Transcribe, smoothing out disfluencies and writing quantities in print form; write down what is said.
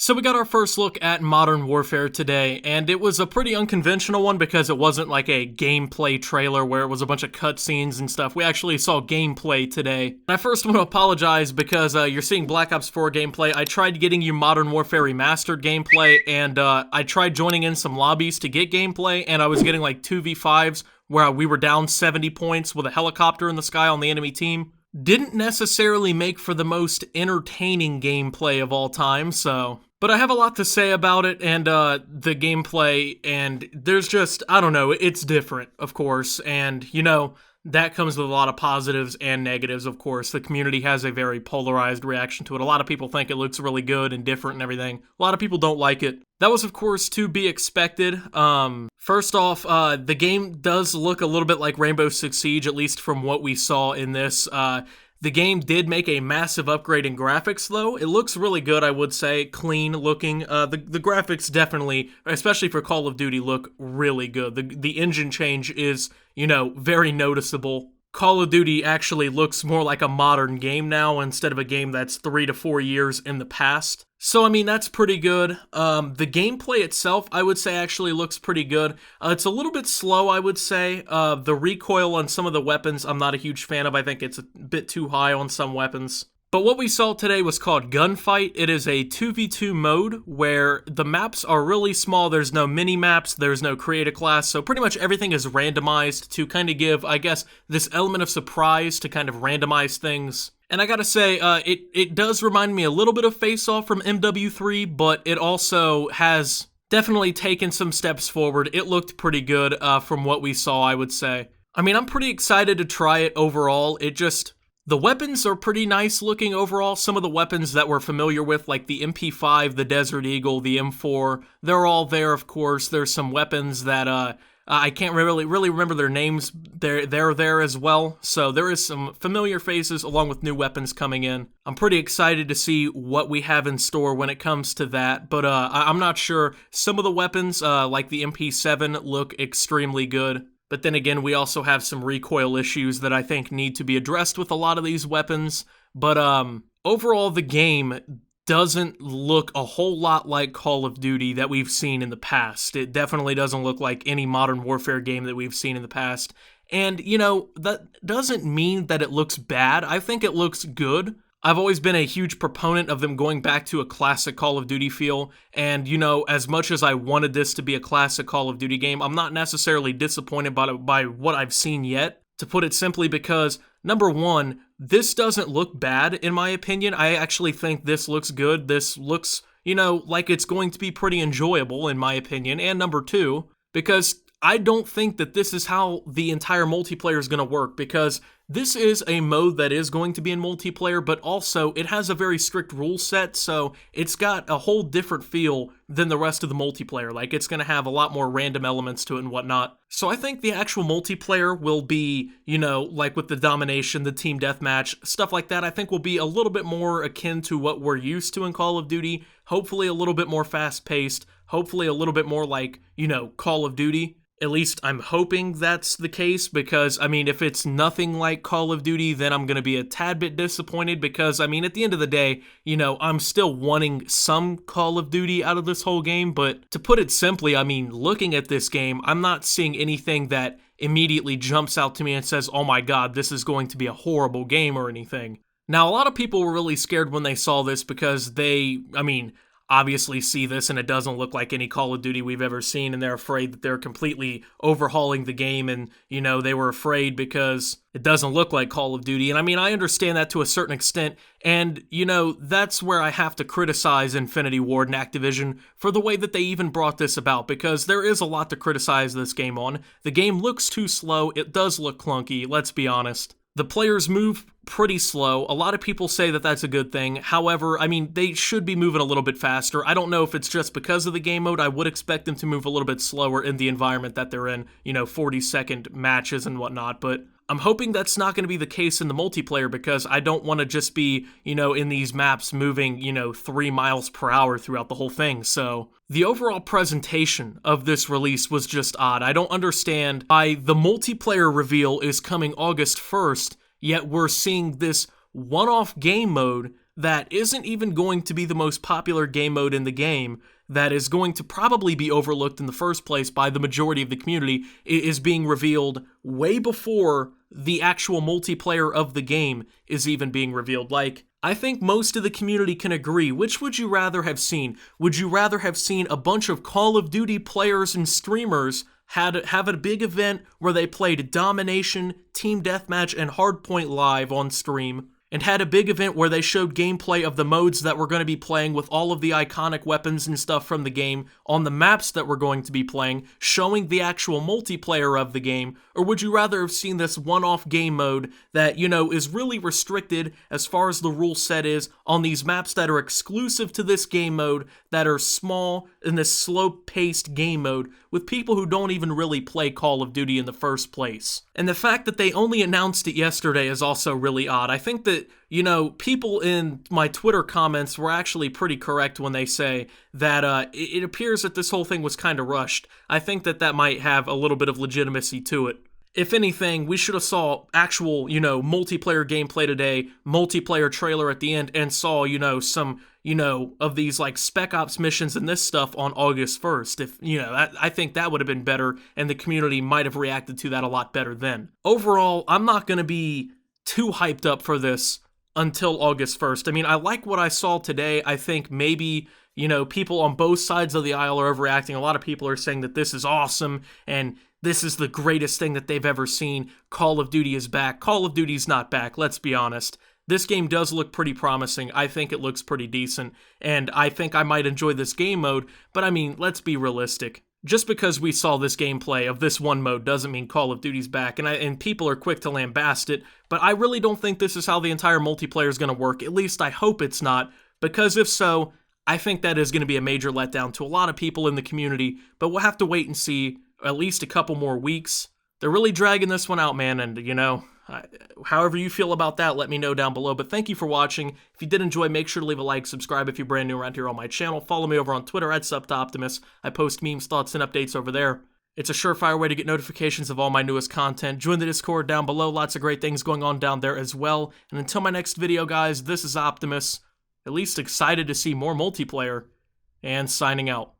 So we got our first look at Modern Warfare today, and it was a pretty unconventional one because it wasn't like a gameplay trailer where it was a bunch of cutscenes and stuff. We actually saw gameplay today. I first want to apologize because you're seeing Black Ops 4 gameplay. I tried getting you Modern Warfare Remastered gameplay, and I tried joining in some lobbies to get gameplay, and I was getting like 2v5s where we were down 70 points with a helicopter in the sky on the enemy team. Didn't necessarily make for the most entertaining gameplay of all time, so... But I have a lot to say about it and the gameplay, and there's just, I don't know, it's different, of course, and, you know, that comes with a lot of positives and negatives, of course. The community has a very polarized reaction to it. A lot of people think it looks really good and different and everything. A lot of people don't like it. That was, of course, to be expected. First off, the game does look a little bit like Rainbow Six Siege, at least from what we saw in this. The game did make a massive upgrade in graphics, though. It looks really good, I would say. Clean looking. The graphics definitely, especially for Call of Duty, look really good. The engine change is, you know, very noticeable. Call of Duty actually looks more like a modern game now instead of a game that's 3 to 4 years in the past. So, I mean, that's pretty good. The gameplay itself, I would say, actually looks pretty good. It's a little bit slow, I would say. The recoil on some of the weapons, I'm not a huge fan of. I think it's a bit too high on some weapons. But what we saw today was called Gunfight. It is a 2v2 mode where the maps are really small. There's no mini-maps, there's no create a class, so pretty much everything is randomized to kind of give, I guess, this element of surprise to kind of randomize things. And I gotta say, it does remind me a little bit of Face Off from MW3, but it also has definitely taken some steps forward. It looked pretty good from what we saw, I would say. I mean, I'm pretty excited to try it overall. The weapons are pretty nice looking overall. Some of the weapons that we're familiar with, like the MP5, the Desert Eagle, the M4, they're all there, of course. There's some weapons that I can't really remember their names. They're there as well. So there is some familiar faces along with new weapons coming in. I'm pretty excited to see what we have in store when it comes to that. But I'm not sure. Some of the weapons, like the MP7, look extremely good. But then again, we also have some recoil issues that I think need to be addressed with a lot of these weapons. But overall, the game doesn't look a whole lot like Call of Duty that we've seen in the past. It definitely doesn't look like any Modern Warfare game that we've seen in the past. And, you know, that doesn't mean that it looks bad. I think it looks good. I've always been a huge proponent of them going back to a classic Call of Duty feel, and, you know, as much as I wanted this to be a classic Call of Duty game, I'm not necessarily disappointed by what I've seen yet, to put it simply because, number one, this doesn't look bad, in my opinion. I actually think this looks good. This looks, you know, like it's going to be pretty enjoyable, in my opinion, and number two, because I don't think that this is how the entire multiplayer is going to work, because this is a mode that is going to be in multiplayer, but also it has a very strict rule set, so it's got a whole different feel than the rest of the multiplayer. Like, it's going to have a lot more random elements to it and whatnot. So I think the actual multiplayer will be, you know, like with the domination, the team deathmatch, stuff like that, I think will be a little bit more akin to what we're used to in Call of Duty, hopefully a little bit more fast-paced, hopefully a little bit more like, you know, Call of Duty. At least I'm hoping that's the case, because, I mean, if it's nothing like Call of Duty, then I'm going to be a tad bit disappointed, because, I mean, at the end of the day, you know, I'm still wanting some Call of Duty out of this whole game, but to put it simply, I mean, looking at this game, I'm not seeing anything that immediately jumps out to me and says, oh my god, this is going to be a horrible game or anything. Now, a lot of people were really scared when they saw this because they, I mean, obviously see this and it doesn't look like any Call of Duty we've ever seen, and they're afraid that they're completely overhauling the game, and, you know, they were afraid because it doesn't look like Call of Duty. And I mean, I understand that to a certain extent, and, you know, that's where I have to criticize Infinity Ward and Activision for the way that they even brought this about, because there is a lot to criticize this game on. The game looks too slow, it does look clunky, let's be honest. The players move pretty slow. A lot of people say that that's a good thing. However, I mean, they should be moving a little bit faster. I don't know if it's just because of the game mode. I would expect them to move a little bit slower in the environment that they're in, you know, 40-second matches and whatnot, but I'm hoping that's not going to be the case in the multiplayer, because I don't want to just be, you know, in these maps moving, you know, 3 miles per hour throughout the whole thing. So the overall presentation of this release was just odd. I don't understand why the multiplayer reveal is coming August 1st, yet we're seeing this one-off game mode that isn't even going to be the most popular game mode in the game, that is going to probably be overlooked in the first place by the majority of the community, is being revealed way before the actual multiplayer of the game is even being revealed. Like, I think most of the community can agree. Which would you rather have seen? Would you rather have seen a bunch of Call of Duty players and streamers have a big event where they played Domination, Team Deathmatch, and Hardpoint live on stream, and had a big event where they showed gameplay of the modes that we're going to be playing with all of the iconic weapons and stuff from the game on the maps that we're going to be playing, showing the actual multiplayer of the game? Or would you rather have seen this one-off game mode that, you know, is really restricted as far as the rule set is on these maps that are exclusive to this game mode, that are small in this slow-paced game mode with people who don't even really play Call of Duty in the first place? And the fact that they only announced it yesterday is also really odd. I think that, you know, people in my Twitter comments were actually pretty correct when they say that it appears that this whole thing was kind of rushed. I think that that might have a little bit of legitimacy to it. If anything, we should have saw actual, you know, multiplayer gameplay today, multiplayer trailer at the end, and saw, you know, some, you know, of these, like, Spec Ops missions and this stuff on August 1st. If, you know, I think that would have been better, and the community might have reacted to that a lot better then. Overall, I'm not going to be too hyped up for this until August 1st. I mean, I like what I saw today. I think maybe, you know, people on both sides of the aisle are overreacting. A lot of people are saying that this is awesome, and this is the greatest thing that they've ever seen. Call of Duty is back. Call of Duty's not back, let's be honest. This game does look pretty promising. I think it looks pretty decent, and I think I might enjoy this game mode, but I mean, let's be realistic. Just because we saw this gameplay of this one mode doesn't mean Call of Duty's back, and people are quick to lambast it, but I really don't think this is how the entire multiplayer is going to work. At least I hope it's not, because if so, I think that is going to be a major letdown to a lot of people in the community, but we'll have to wait and see at least a couple more weeks. They're really dragging this one out, man, and, you know, however you feel about that, let me know down below. But thank you for watching. If you did enjoy, make sure to leave a like, subscribe if you're brand new around here on my channel. Follow me over on Twitter at SupToOptimus. I post memes, thoughts, and updates over there. It's a surefire way to get notifications of all my newest content. Join the Discord down below. Lots of great things going on down there as well. And until my next video, guys, this is Optimus. At least excited to see more multiplayer. And signing out.